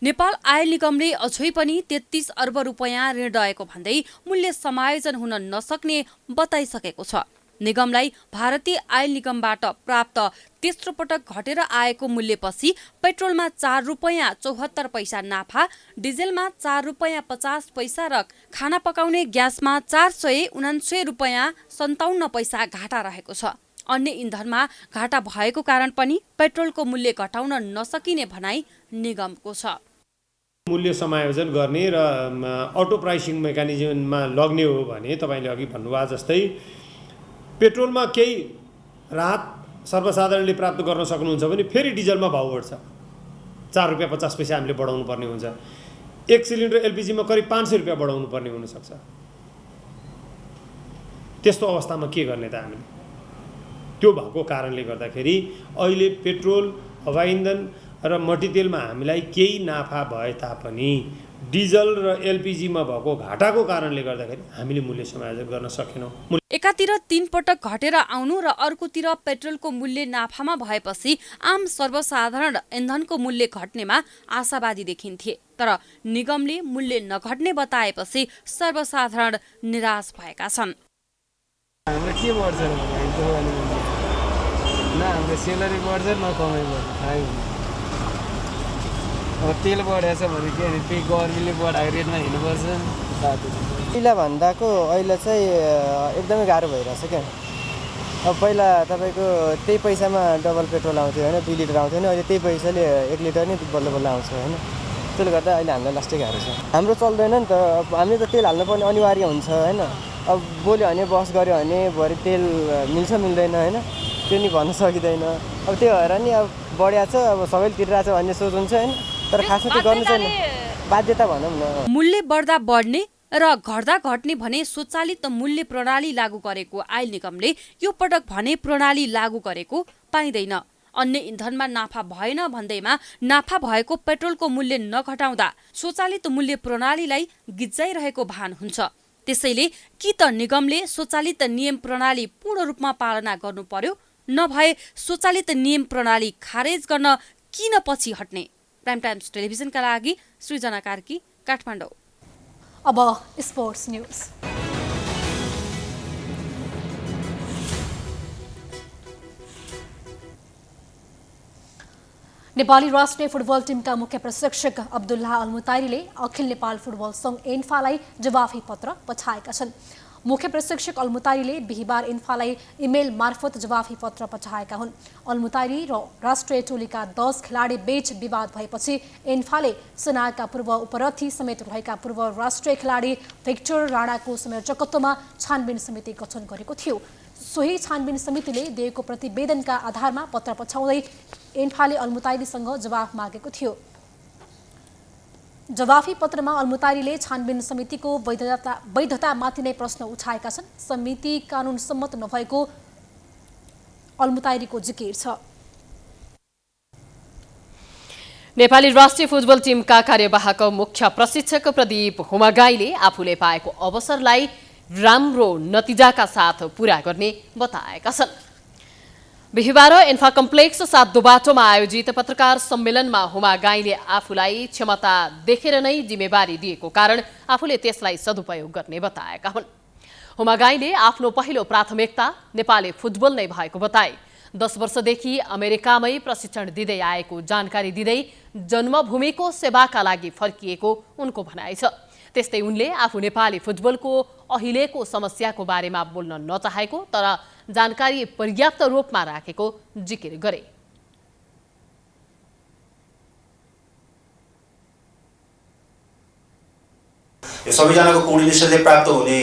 नेपाल आयल निगमले अझै पनि 33 अर्ब रुपैयाँ ऋण रहेको भन्दै मूल्य समायोजन हुन नसक्ने बताइसकेको छ। निगमलाई भारतीय आयल निगमबाट प्राप्त तेस्रो पटक घटेर आएको मूल्यपछि पेट्रोलमा 4 रुपैयाँ 74 पैसा नाफा, डिजेलमा 4 रुपैयाँ 50 पैसा र खाना पकाउने ग्यासमा 479 रुपैयाँ 57 पैसा घाटा रहेको छ। अन्य इन्धनमा घाटा भएको कारण पनि पेट्रोलको मूल्य घटाउन नसकिने भनाई निगमको छ। मूल्य समायोजन गर्ने र अटो प्राइसिङ मेकानिजममा लग्ने हो भने तपाईँले अघि भन्नुभयो जस्तै पेट्रोलमा केही राहत सर्वसाधारणले प्राप्त गर्न सक्नुहुन्छ भने फेरि डिजलमा भाउ बढ्छ, 4 रुपैयाँ 50 पैसा हामीले बढाउनु पर्ने हुन्छ। 1 सिलिन्डर एलपिजीमा करिब 500 रुपैयाँ बढाउनु पर्ने हुनसक्छ। त्यस्तो अवस्थामा के गर्ने त हामीले? त्यो भएको कारणले गर्दाखेरि अहिले पेट्रोल, हवाई इन्धन र मट्टीतेलमा हामीलाई केही नाफा भए तापनि डिजल र एलपिजीमा भएको घाटाको कारणले गर्दाखेरि हामीले मूल्य समायोजन गर्न सकेनौँ। एकातिर 3 पटक घटेर आउनु र अर्कोतिर पेट्रोलको मूल्य नाफामा भएपछि आम सर्वसाधारण इन्धनको मूल्य घट्नेमा आशावादी देखिन्थे, तर निगमले मूल्य नघट्ने बताएपछि सर्वसाधारण निराश भएका छन्। हाम्रो के बढ्छ न हाम्रो सेलरी बढ्छ न कमाइ बढ्छ, थाहै हुँदैन। अब तेल बढेछ भने के भने त्यही गभर्मेन्टले बढाएको रेटमा हिँड्नुपर्छ। पहिला भन्दाको अहिले चाहिँ एकदमै गाह्रो भइरहेछ क्या। अब पहिला तपाईँको त्यही पैसामा डबल पेट्रोल आउँथ्यो होइन, 2 लिटर आउँथ्यो होइन, अहिले त्यही पैसाले 1 लिटर नै बल्ल बल्ल आउँछ होइन। त्यसले गर्दा अहिले हामीलाई लास्टै गाह्रो छ। हाम्रो चल्दैन नि त, हामीले त तेल हाल्नुपर्ने अनिवार्य हुन्छ होइन। अब बोल्यो भने बस गऱ्यो भने भरे तेल मिल्छ मिल्दैन होइन, त्यो नि भन्न सकिँदैन। अब त्यो भएर नि अब बढिया छ, अब सबैले तिरिरहेछ भन्ने सोच हुन्छ होइन, तर खासमा त्यो गर्नु छैन, बाध्यता भनौँ न। मूल्य बढ्दा बढ्ने र घट्दा घट्ने भने स्वचालित मूल्य प्रणाली लागू गरेको आयल निगमले यो पटक भने प्रणाली लागू गरेको पाइँदैन। अन्य इन्धनमा नाफा भएन भन्दैमा नाफा भएको पेट्रोलको मूल्य नघटाउँदा स्वचालित मूल्य प्रणालीलाई गिज्जाइरहेको भान हुन्छ। त्यसैले कि त निगमले स्वचालित नियम प्रणाली पूर्ण रूपमा पालना गर्नु पर्यो, नभए स्वचालित नियम प्रणाली खारेज गर्न किन पछि हट्ने? प्राइम टाइम्स टेलिभिजनका लागि सृजना कार्की, काठमाडौँ। अब स्पोर्ट्स न्यूज। नेपाली राष्ट्रिय फुटबल टिमका मुख्य प्रशिक्षक अब्दुल्लाह अल्मुतारीले अखिल नेपाल फुटबल सङ्घ एन्फालाई जवाफी पत्र पठाएका छन्। मुख्य प्रशिक्षक अल्मुतारीले बिहिबार इन्फालाई इमेल मार्फत जवाफी पत्र पठाएका हुन्। अल्मुतारी र राष्ट्रिय टोलीका 10 खेलाडी बीच विवाद भएपछि एन्फाले सेनाका पूर्व उपरथी समेत रहेका पूर्व राष्ट्रिय खेलाडी भिक्टर राणाको संयोजकत्वमा छानबिन समिति गठन गरेको थियो। सोही छानबिन समितिले दिएको प्रतिवेदनका आधारमा पत्र पठाउँदै एन्फाले अल्मुतारीसँग जवाफ मागेको थियो। जवाफी पत्रमा अल्मुतारीले छानबिन समितिको वैधतामाथि नै प्रश्न उठाएका छन्। समिति कानुन सम्मत नभएको अल्मुतारीको जिकिर छ। नेपाली राष्ट्रिय फुटबल टिमका कार्यवाहक मुख्य प्रशिक्षक प्रदीप हुमागाईले आफूले पाएको अवसरलाई राम्रो नतिजाका साथ पूरा गर्ने बताएका छन्। बिहिबार एन्फा कम्प्लेक्स 7 दुबाटोमा आयोजित पत्रकार सम्मेलनमा हुमागाईले आफूलाई क्षमता देखेर नै जिम्मेवारी दिएको कारण आफूले त्यसलाई सदुपयोग गर्ने बताएका हुन्। हुमागाईले आफ्नो पहिलो प्राथमिकता नेपाली फुटबल नै भएको बताए। 10 वर्षदेखि अमेरिकामै प्रशिक्षण दिँदै आएको जानकारी दिँदै जन्मभूमिको सेवाका लागि फर्किएको उनको भनाइ छ। त्यस्तै उनले आफू नेपाली फुटबलको अहिलेको समस्याको बारेमा बोल्न नचाहेको तर जानकारी पर्याप्त रूपमा राखेको जिकिर गरे। यो सबैजनाको कोर्डिनेसनले प्राप्त हुने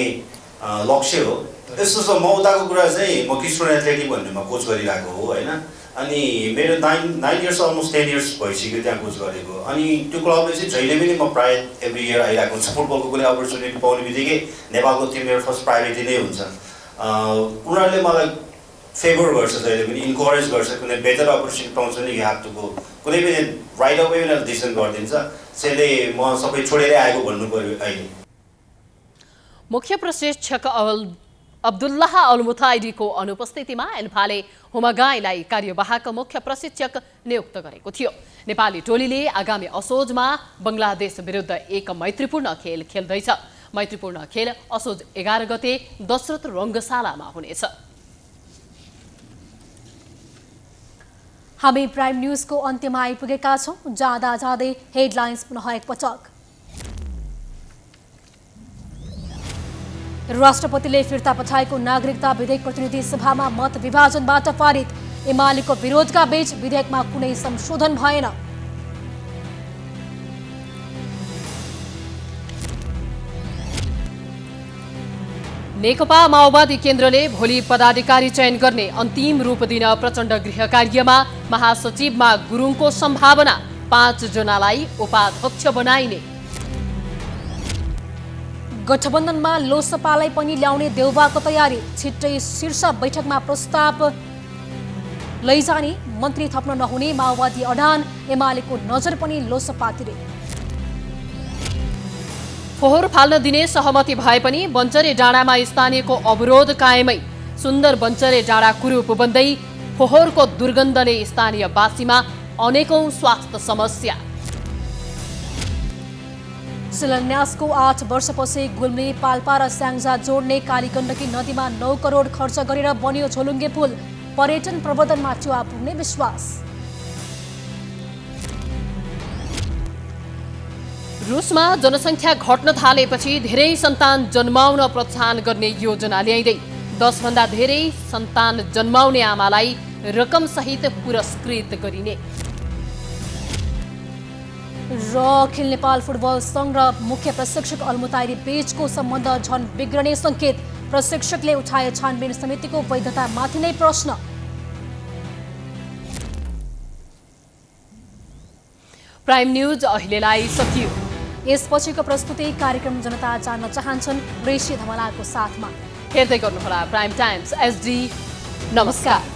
लक्ष्य हो। यस्तो म उताको कुरा चाहिँ म किशोर एथलेटिक भन्नेमा कोच गरिरहेको हो होइन। अनि मेरो 9 इयर्स अलमोस्ट 10 इयर्स भइसक्यो त्यहाँ कोच गरेको। अनि त्यो क्लबले चाहिँ जहिले पनि म प्रायः एभ्री इयर आइरहेको हुन्छ। फुटबलको कुनै अपर्च्युनिटी पाउने बित्तिकै नेपालको टिम मेरो फर्स्ट प्रायोरिटी नै हुन्छ। उनीहरूले मलाई फेभर गर्छ, जहिले पनि इन्करेज गर्छ। कुनै बेटर अपर्च्युनिटी पाउँछ भने यु हेभ टु गो, कुनै पनि राइट अवे उनीहरूले डिसिसन गरिदिन्छ। त्यसैले म सबै छोडेरै आएको भन्नु पर्यो अहिले। मुख्य प्रशिक्षक अब्दुल्लाह अल मुताइरीको अनुपस्थितिमा एन्फाले हुमागाईलाई कार्यवाहक मुख्य प्रशिक्षक नियुक्त गरेको थियो। नेपाली टोलीले आगामी असोजमा बङ्गलादेश विरुद्ध एक मैत्रीपूर्ण खेल खेल्दैछ। मैत्रीपूर्ण खेल असोज 11 गते दशरथ रङ्गशालामा हुनेछ। हामी प्राइम न्यूजको अन्त्यमा आइपुगेका छौं। जाँदा जाँदै हेडलाइन्स पुनः एकपटक। राष्ट्रपतिले फिर्ता पठाएको नागरिकता विधेयक प्रतिनिधि सभामा मत विभाजनबाट पारित। एमालेको विरोधका बीच विधेयकमा कुनै संशोधन भएन। नेकपा माओवादी केन्द्रले भोलि पदाधिकारी चयन गर्ने अन्तिम रूप दिन प्रचण्ड गृह कार्यमा। महासचिवमा गुरुङको सम्भावना, 5 जनालाई उपाध्यक्ष बनाइने। गठबन्धनमा लोसपालाई पनि ल्याउने देउबाको तयारी। छिट्टै शीर्ष बैठकमा प्रस्ताव लैजाने। मन्त्री थप्न नहुने माओवादी अडान। एमालेको नजर पनि लोसपातिरै। फोहोर फाल्न दिने सहमति भए पनि बञ्चरे डाँडामा स्थानीयको अवरोध कायमै। सुन्दर बञ्चरे डाँडा कुरूप बन्दै फोहोरको दुर्गन्धले स्थानीयवासीमा अनेकौं स्वास्थ्य समस्या। शिलान्यासको 8 वर्षपछि गुल्मी, पाल्पा र स्याङ्जा जोड्ने कालीगण्डकी नदीमा 9 करोड खर्च गरेर बन्यो झोलुङ्गे पुल। पर्यटन प्रवर्धनमा टेवा पुग्ने विश्वास। रुसमा जनसङ्ख्या घट्न थालेपछि धेरै सन्तान जन्माउन प्रोत्साहन गर्ने योजना ल्याइँदै 10 भन्दा धेरै सन्तान जन्माउने आमालाई रकमसहित पुरस्कृत गरिने। र अखिल नेपाल फुटबल संघ र मुख्य प्रशिक्षक अलमुताइरी बीचको सम्बन्ध झन बिग्रने संकेत। प्रशिक्षकले उठाए छानबिन समितिको वैधतामाथि नै प्रश्न। प्राइम न्यूज अहिलेलाई सकियो। यसपछिको प्रस्तुति कार्यक्रम जनता जान्न चाहन्छन् ऋषि धमलाको साथमा। हेर्दै गर्नुहोला प्राइम टाइम्स एसडी। नमस्कार।